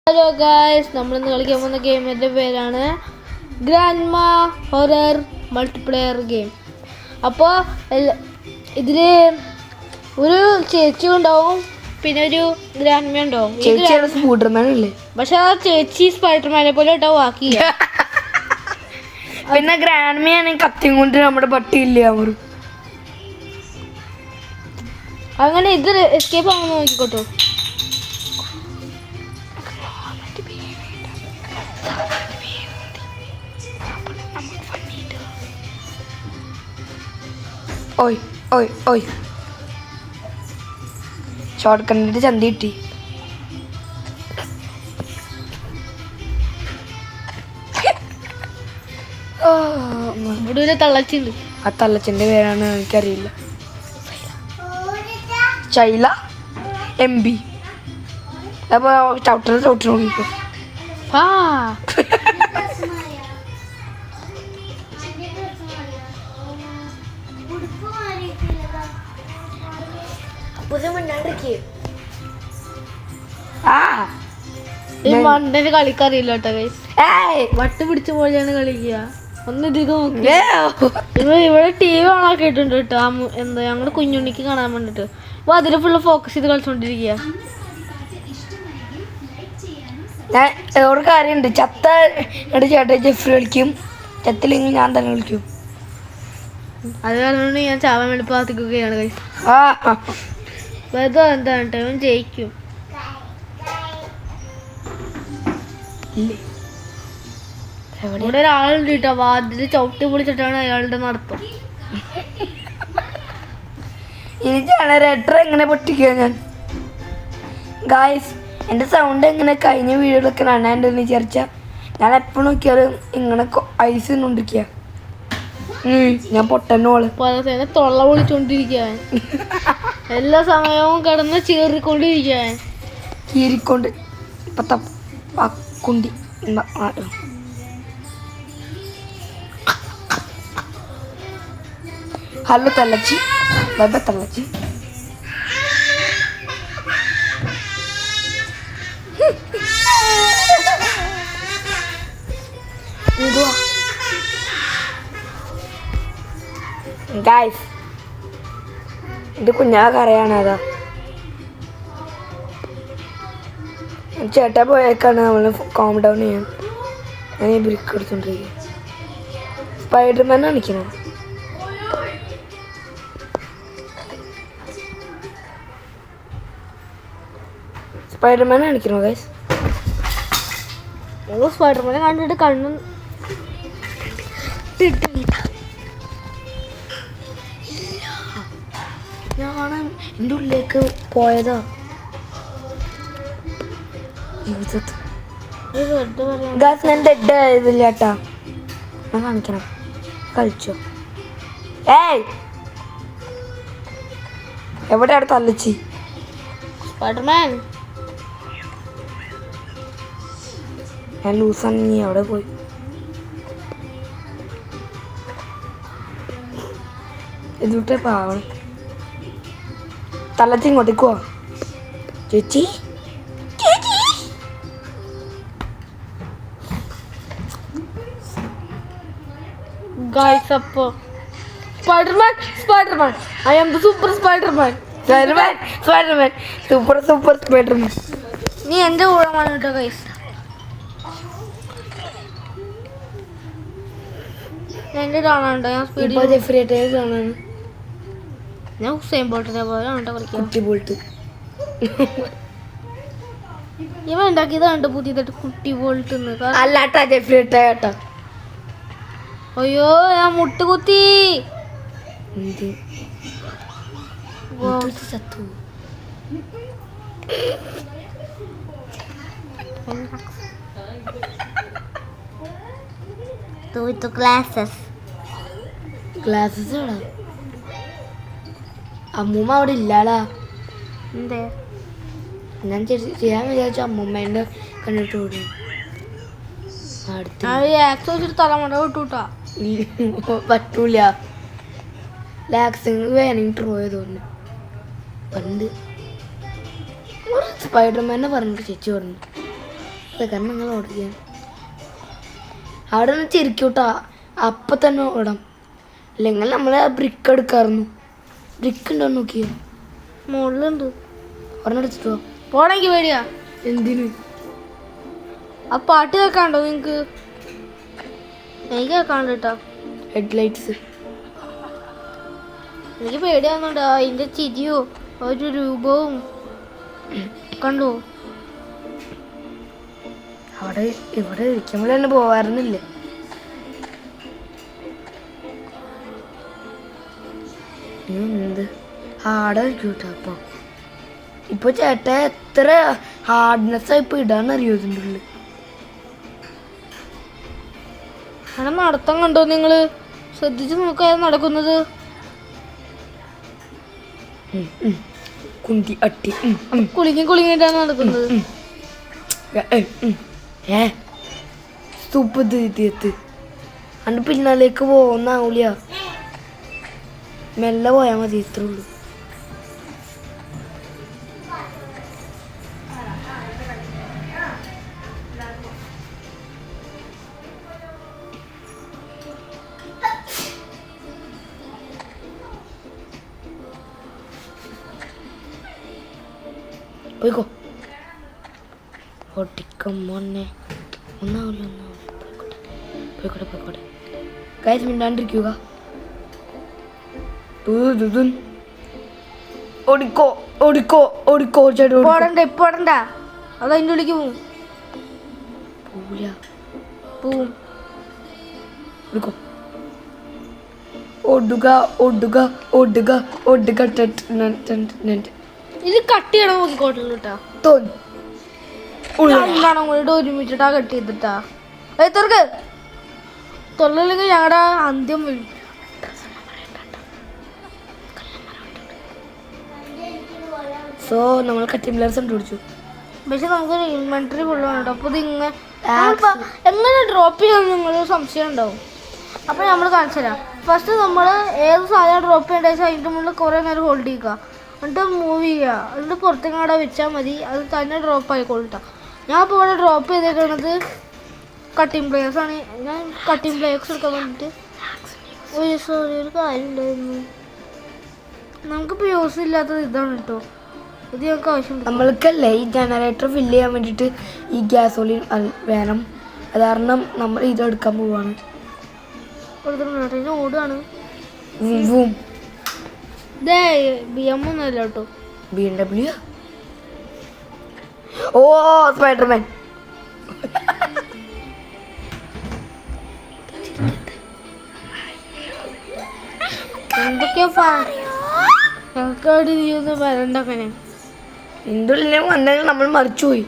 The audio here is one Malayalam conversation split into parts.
ഹലോ ഗായ്സ്, നമ്മളിന്ന് കളിക്കാൻ പോകുന്ന ഗെയിമിൻ്റെ പേരാണ് ഗ്രാൻഡ്മ ഹൊറർ മൾട്ടിപ്ലെയർ ഗെയിം. അപ്പോൾ ഇതിൽ ഒരു ചേച്ചി ഉണ്ടാവും, പിന്നെ ഒരു ഗ്രാൻഡ്മ ഉണ്ടാവും. പക്ഷെ ആ ചേച്ചി സ്പൈഡർമാനെ പോലെ ഉണ്ടാവും ബാക്കി. പിന്നെ ഗ്രാൻഡ്മയാണ് കത്തിയും കൊണ്ട് നമ്മുടെ പട്ടിയില്ല. അങ്ങനെ ഇത് എസ്കേപ്പ് ആണെന്ന് നോക്കിക്കോട്ടോ. ഓയ് ഓയ് ഓയ് ഷോർട്ട് കണ്ടിട്ട് ചന്തി കിട്ടി. ഇവിടെ ഒരു തള്ളച്ചുണ്ട്. ആ തള്ളച്ചിന്റെ പേരാണ് എനിക്കറിയില്ല. ചൈല MB. അപ്പൊ ചവിട്ടണ നോക്കിക്കോ. ഈ മണ്ണിന് കളിക്കറിയില്ല കേട്ടോ ഗൈസ്. വട്ട് പിടിച്ച പോലെയാണ് കളിക്കുക. ഒന്ന് ഇതിക്ക് നോക്കി. ഇവിടെ TV ഓണാക്കിയിട്ടുണ്ട് കേട്ടോ. എന്താ ഞങ്ങളുടെ കുഞ്ഞുണ്ണിക്ക് കാണാൻ വേണ്ടിട്ട്. അപ്പൊ അതില് ഫുള്ള് ഫോക്കസ് ചെയ്ത് കളിച്ചോണ്ടിരിക്കുക. ഞാൻ ഒരു കാര്യമുണ്ട്, ചത്ത ചേട്ടാ ജെഫ്രി കളിക്കും, ചത്തില്ലെങ്കിൽ ഞാൻ തന്നെ കളിക്കും. അത് കാരണം ഞാൻ ചാവാൻ വേണ്ടി പ്രാർത്ഥിക്കുകയാണ് ഗൈസ്. വെറുതെ എന്താണ് കേട്ടോ, അവൻ ജയിക്കും. ഇവിടെ ഒരാളുണ്ട് കേട്ടോ, വാതില് ചവിട്ടി പൊളിച്ചിട്ടാണ് അയാളുടെ നടത്തം. ഇനി ജനറേറ്റർ എങ്ങനെ പൊട്ടിക്കുക ഞാൻ ഗായ്സ്? എൻ്റെ സൗണ്ട് എങ്ങനെ കഴിഞ്ഞ വീഡിയോയിലൊക്കെ നന്നായിട്ടുണ്ടെന്ന് വിചാരിച്ചാൽ ഞാൻ എപ്പോഴും നോക്കിയാലും ഇങ്ങനെ ഐസ് കൊണ്ടിരിക്കുക. ഞാൻ പൊട്ടനോള് തൊള്ള പൊളിച്ചോണ്ടിരിക്കാൻ എല്ലാ സമയവും കിടന്ന് ചീറിക്കൊണ്ടിരിക്കാൻ കീറിക്കൊണ്ട് ഇപ്പൊ കുണ്ടി. ഹലോ തള്ളച്ചി, ബൈ തള്ളച്ചി. ഗായ്സ്, ഇത് കുഞ്ഞാക്കറിയാണ്. അതാ ചേട്ടാ പോയേക്കാണ് നമ്മള് കോം ഡൗൺ ചെയ്യാൻ. ഞാൻ ഈ ബ്രിക്ക് എടുത്തോണ്ടിരിക്കുക. സ്പൈഡർമാൻ കാണിക്കണം. സ്പൈഡർമാൻ കാണിക്കണോ ഗൈസ്? സ്പൈഡർമാനെ കണ്ടിട്ട് കണ്ണും ഞാൻ എൻ്റെ ഉള്ളിലേക്ക് പോയതാ. ഗാസ്, ഞാൻ ഡെഡ് ആയതില്ല കേട്ടാ. ഞാൻ കാണിക്കണം. കളിച്ചോ? ഏയ്, എവിടെയാണ് തള്ളിച്ചി? സ്പൈഡർമാൻ ഞാൻ ലൂസാണ്. നീ എവിടെ പോയി? ഇതിട്ട് പാവണം. തള്ളച്ചി ഇങ്ങോട്ടേക്കോ ചേച്ചി? ഗായ്സ്, അപ്പോ Spiderman Spiderman I am the super Spiderman. Spiderman super Spiderman. നീ എൻ്റെ കൂടെ വന്നിട്ടോ ഗൈസ്. എൻ്റെ കാണാനുണ്ടോ? ഞാൻ സ്പീഡിൽ ജെഫ്രി കാണാണ്. ഞാൻ ഹുസൈൻ ബോൾട്ടിനെ പോലെ കളിക്കാം. കുട്ടി ബോൾട്ട് ഇവ ഉണ്ടാക്കിയത് കണ്ട് പുതിയതായിട്ട് കുട്ടി ബോൾട്ട്. അല്ലാട്ടാ ജെഫ്രി കേട്ടോ. അയ്യോ, ഞാൻ മുട്ടുകുത്തി. ചത്തു. ഗ്ലാസസ് അമ്മൂമ്മ അവിടെ ഇല്ലാടാ. എന്തേ? ഞാൻ ചെയ്യാൻ വിചാരിച്ചു അമ്മൂമ്മേൻ്റെ കണ്ടിട്ട് ഓടി. തലമുറ വിട്ടുട്ടാ പറ്റൂല. ലാക്സിങ് വേണമെങ്കിൽ ട്രോയ തോന്നുന്നു. പണ്ട് സ്പൈഡർമാനെ പറഞ്ഞിട്ട് ചേച്ചി പറഞ്ഞു കാരണം നിങ്ങൾ ഓടിക്കാൻ അവിടെ നിന്ന് ചിരിക്കൂട്ടാ, അപ്പം തന്നെ ഓടാം. അല്ലെങ്കിൽ നമ്മൾ ബ്രിക്ക് എടുക്കാറുന്നു. ബ്രിക്ക് ഉണ്ടോ നോക്കിയോ? മുകളിലുണ്ട്. ഒരെണ്ണം എടുത്തിട്ടോ പോണെങ്കിൽ പേടിയാ. എന്തിനു? ആ പാട്ട് കേൾക്കാണ്ടോ നിങ്ങക്ക്? എനിക്ക് കേൾക്കാണ്ട് കേട്ടോ. ഹെഡ്ലൈറ്റ്സ്. എനിക്ക് പേടിയാവുന്നുണ്ട്. അതിന്റെ ചിരിയോ ഒരു രൂപവും കണ്ടോ? അവിടെ ഇവിടെ ഇരിക്കുമ്പോൾ തന്നെ പോവാറുന്നില്ലേ? എന്ത് ഹാർഡായിരിക്കും കേട്ടോ. അപ്പം ഇപ്പൊ ചേട്ടാ എത്ര ഹാർഡ്നെസ് ഇപ്പൊ ഇടാന്നറിയോ ഇതിൻ്റെ ഉള്ളിൽ? അവിടെ നടത്തം കണ്ടോ നിങ്ങള്? ശ്രദ്ധിച്ച് നോക്കാതെ നടക്കുന്നത്. കുന്തി അട്ടി കുലുങ്ങിട്ടാണ് നടക്കുന്നത്. സൂപ്പ് തീയത്ത് അണ്ട് പിന്നാലേക്ക് പോകുന്നാവൂല. മെല്ലെ പോയാൽ മതി, ഇത്രേ ഉള്ളൂ. പോയിക്കോ. ഒട്ടിക്കം മോനെ. ഒന്നാവില്ല പോയിക്കോട്ടെ പോയിക്കോട്ടെ. കാര്യം മിണ്ടാണ്ടിരിക്കുക. ഓടിക്കോ ഓടിക്കോ ഓടിക്കോ ചേട്ടാ. ഇപ്പോടണ്ട അത് അതിൻ്റെ ഉള്ളിക്ക് പോവും. പോവും. ഓടിക്കോ. ഓടുക ഓടുക ഓടുക ഓടുക. ഇത് കട്ട് ചെയ്യണം നോക്കിക്കോട്ടുള്ളൂ കേട്ടാ. രണ്ടാണോ കൂടെ ഒരുമിച്ചിട്ടാ കട്ട് ചെയ്തിട്ടാ. തുറക്ക്. തുറന്നില്ലെങ്കിൽ ഞങ്ങളുടെ അന്ത്യം വരും. സോ നമ്മൾ കട്ടിംഗ് പ്ലെയർസ് കണ്ടുപിടിച്ചു. പക്ഷെ നമുക്ക് ഇൻവെന്ററി ഫുള്ളാണ് കേട്ടോ. അപ്പോൾ ഇത് എങ്ങനെ ഡ്രോപ്പ് ചെയ്യാൻ നിങ്ങൾ സംശയം ഉണ്ടാവും. അപ്പോൾ നമ്മൾ കാണിച്ചു തരാം. ഫസ്റ്റ് നമ്മൾ ഏത് സാധനം ഡ്രോപ്പ് ചെയ്യേണ്ട വെച്ചാൽ അതിൻ്റെ മുകളിൽ കുറേ നേരം ഹോൾഡ് ചെയ്യുക, എന്നിട്ട് മൂവ് ചെയ്യുക, എന്നിട്ട് പുറത്തേക്കാടെ വെച്ചാൽ മതി. അത് തന്നെ ഡ്രോപ്പ് ആയിക്കോളൂട്ടോ. ഞാൻ ഇപ്പോൾ ഇവിടെ ഡ്രോപ്പ് ചെയ്തേക്കുന്നത് കട്ടിംഗ് പ്ലെയേഴ്സ് ആണ്. ഞാൻ കട്ടിംഗ് പ്ലെയേഴ്സ് എടുക്കാൻ വേണ്ടിയിട്ട് ഒരു കാര്യം ഉണ്ടായിരുന്നു. നമുക്കിപ്പോൾ യൂസ് ഇല്ലാത്തത് ഇതാണ് കേട്ടോ. ഇത് ഞങ്ങൾക്ക് ആവശ്യമുണ്ട്. നമ്മൾക്കല്ലേ ഈ ജനറേറ്റർ ഫില്ല് ചെയ്യാൻ വേണ്ടിയിട്ട് ഈ ഗ്യാസോലിൻ വേണം. അത് കാരണം നമ്മൾ ഇതെടുക്കാൻ പോവാണ്. ഓടാണ്. BM ഒന്നുമല്ല കേട്ടോ. BMW. ഓ സ്പൈഡർമാൻ. എന്തൊക്കെയാ ഞങ്ങൾക്ക് നീ ഒന്ന് വരണ്ടങ്ങനെ. നിന്റെ ഉള്ളിൽ വന്നെങ്കിൽ നമ്മൾ മറിച്ചുപോയി.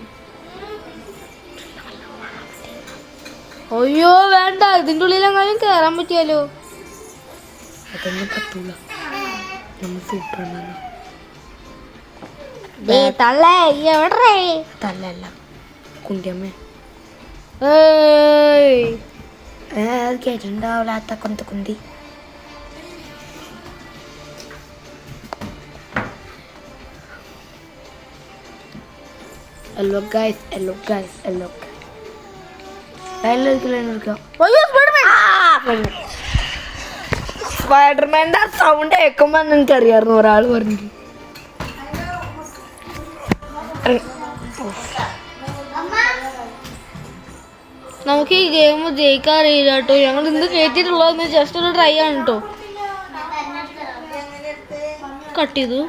അയ്യോ വേണ്ട, ഇതിൻ്റെ ഉള്ളിലെങ്ങാനും കയറാൻ പറ്റിയാലോ? അതൊന്നും പറ്റൂല. നമ്മൾ സൂപ്പറാണ്. തല്ലല്ല കുണ്ടിയമ്മേ. കേട്ടിട്ടുണ്ടാവില്ലാത്ത കൊന്ത Kunti. Hello guys, hello guys, hello guys. സ്പൈഡർമാൻ്റെ ആ സൗണ്ട് കേൾക്കുമ്പോൾ നിങ്ങൾക്ക് അറിയാമായിരുന്നു. ഒരാൾ പറഞ്ഞു നമുക്ക് ഈ ഗെയിം ജയിക്കാൻ അറിയില്ല കേട്ടോ. ഞങ്ങൾ ഇന്ന് കേട്ടിട്ടുള്ളതെന്ന് ജസ്റ്റ് ഒരു ട്രൈ ആണ് കേട്ടോ. കട്ട് ചെയ്തു.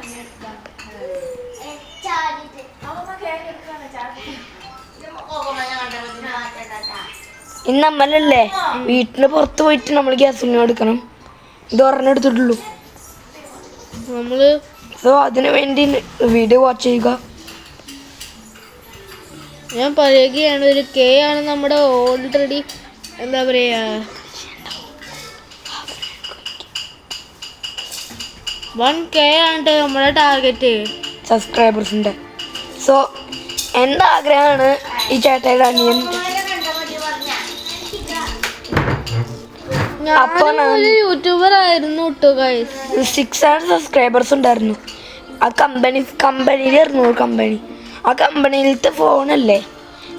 ഇന്ന് നമ്മളല്ലേ വീട്ടിന് പുറത്ത് പോയിട്ട് നമ്മൾ ഗ്യാസിന് എടുക്കണം. ഇത് ഒരെണ്ണം എടുത്തിട്ടുള്ളൂ. നമ്മള് സോ അതിനു വേണ്ടി വീഡിയോ വാച്ച് ചെയ്യുക. ഞാൻ പറയുകയാണ്, ഒരു K ആണ് നമ്മുടെ ഓൾറെഡി എന്താ പറയാ 1K ആണ് നമ്മുടെ ടാർഗറ്റ് സബ്സ്ക്രൈബേഴ്സിൻ്റെ. സോ എൻ്റെ ആഗ്രഹമാണ് ഈ ചേട്ടയുടെ അനിയൻ. ഒരു യൂട്യൂബർ ആയിരുന്നു കേട്ടോ ഗൈസ്. 600 സബ്സ്ക്രൈബേഴ്സ് ഉണ്ടായിരുന്നു. ആ കമ്പനിയിലായിരുന്നു കമ്പനി. ആ കമ്പനിയിലത്തെ ഫോണല്ലേ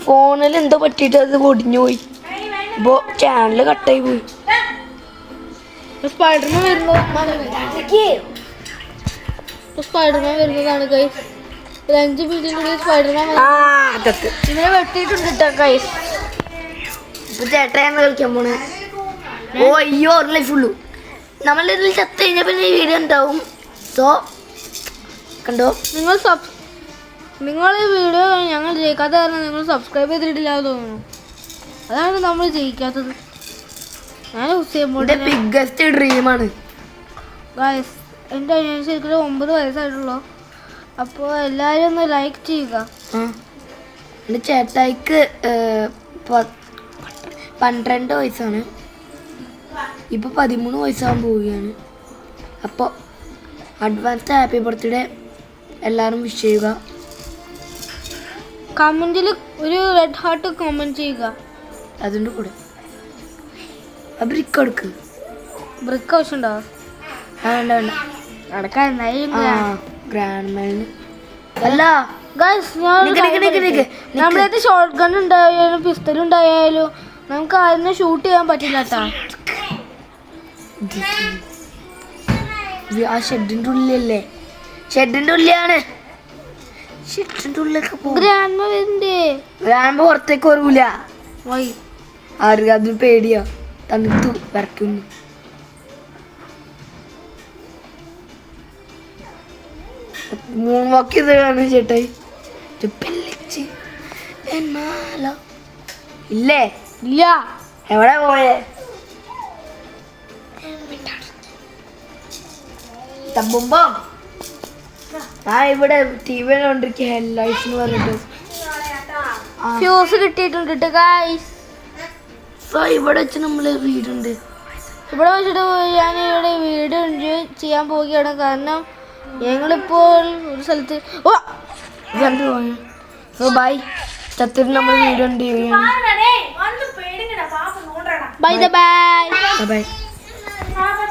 ഫോണിൽ എന്തോ പറ്റിയിട്ട് അത് പൊടിഞ്ഞു പോയി. ഇപ്പോൾ ചാനൽ കട്ടായി പോയി. സ്പൈഡർമാൻ വരുന്നതാണ് ഗൈസ്. 5 മിനിറ്റിനുള്ളിൽ സ്പൈഡർമാൻ ഇങ്ങനെ വെട്ടിയിട്ടുണ്ട് കേട്ടോ ഗൈസ്. ഇപ്പൊ ചേട്ടയാണ് കളിക്കാൻ പോണേ. ഓ അയ്യോ ഒരു ലൈഫ് ഉള്ളൂ. നമ്മളുടെ ഇതിൽ ചത്ത് കഴിഞ്ഞാൽ പിന്നെ ഈ വീഡിയോ ഉണ്ടാവും. സോ കണ്ടോ, നിങ്ങൾ ഈ വീഡിയോ ഞങ്ങൾ ജയിക്കാത്ത കാരണം നിങ്ങൾ സബ്സ്ക്രൈബ് ചെയ്തിട്ടില്ല തോന്നുന്നു. അതാണ് നമ്മൾ ജയിക്കാത്തത്. ഞാൻ എൻ്റെ ബിഗ്ഗസ്റ്റ് ഡ്രീമാണ് ഗൈസ്. എൻ്റെ ശരിക്കും 9 വയസ്സായിട്ടുള്ളൂ. അപ്പോൾ എല്ലാവരും ഒന്ന് ലൈക്ക് ചെയ്യുക. എൻ്റെ ചേട്ടായിക്ക് 12 വയസ്സാണ്. ഇപ്പോൾ 13 വയസ്സാകാൻ പോവുകയാണ്. അപ്പോൾ അഡ്വാൻസ്ഡ് ഹാപ്പി ബർത്ത്ഡേ എല്ലാവരും വിഷ് ചെയ്യുക. കമൻറ്റിൽ ഒരു റെഡ് ഹാർട്ട് കമൻറ്റ് ചെയ്യുക. അതിൻ്റെ കൂടെ ബ്രിക്ക് എടുക്ക്. ബ്രിക്ക് ആവശ്യമുണ്ടോ? വേണ്ട വേണ്ട അടക്കാൻ ഗ്രാൻഡ് മാനിന് അല്ല ഗൈസ്. നമ്മുടെ അടുത്ത് ഷോർട്ട് ഗൺ ഉണ്ടായാലും പിസ്റ്റൽ ഉണ്ടായാലും നമുക്ക് ആരും ഷൂട്ട് ചെയ്യാൻ പറ്റില്ല കേട്ടാ. ആ ഷെഡിൻ്റെ ഉള്ളിലല്ലേ? ഷെഡിൻ്റെ ഉള്ളിലാണ്. ഷെഡിൻ്റെ ഉള്ളിലൊക്കെ ഗ്രാൻഡ് വരുന്നുണ്ട്. ഗ്രാൻഡ് പുറത്തേക്ക് വരൂല. ആർക്ക് അതിന് പേടിയാ. തണുത്തു വരയ്ക്കുന്നു. മൂന്നോക്കിയതാണ് ചേട്ടായി. ഇല്ലേ? ഇല്ല. എവിടെ പോയേ? തമ്പുമ്പോ ഞാൻ ഇവിടെ TV കണ്ടിരിക്കുക. ഹെഡ്ലൈറ്റ്സ് എന്ന് പറഞ്ഞിട്ട് ഫ്യൂസ് കിട്ടിയിട്ടുണ്ട് ഗൈസ്. സോ ഇവിടെ വെച്ച് നമ്മള് വീടുണ്ട്. ഇവിടെ വെച്ചിട്ട് ഞാൻ ഇവിടെ വീട് എൻജോയ് ചെയ്യാൻ പോവുകയാണ്. കാരണം ഞങ്ങളിപ്പോൾ ഒരു സ്ഥലത്ത് സോ ബൈ. ചത്തിട്ട് നമ്മൾ വീഡിയോ ഉണ്ട്. Bye bye.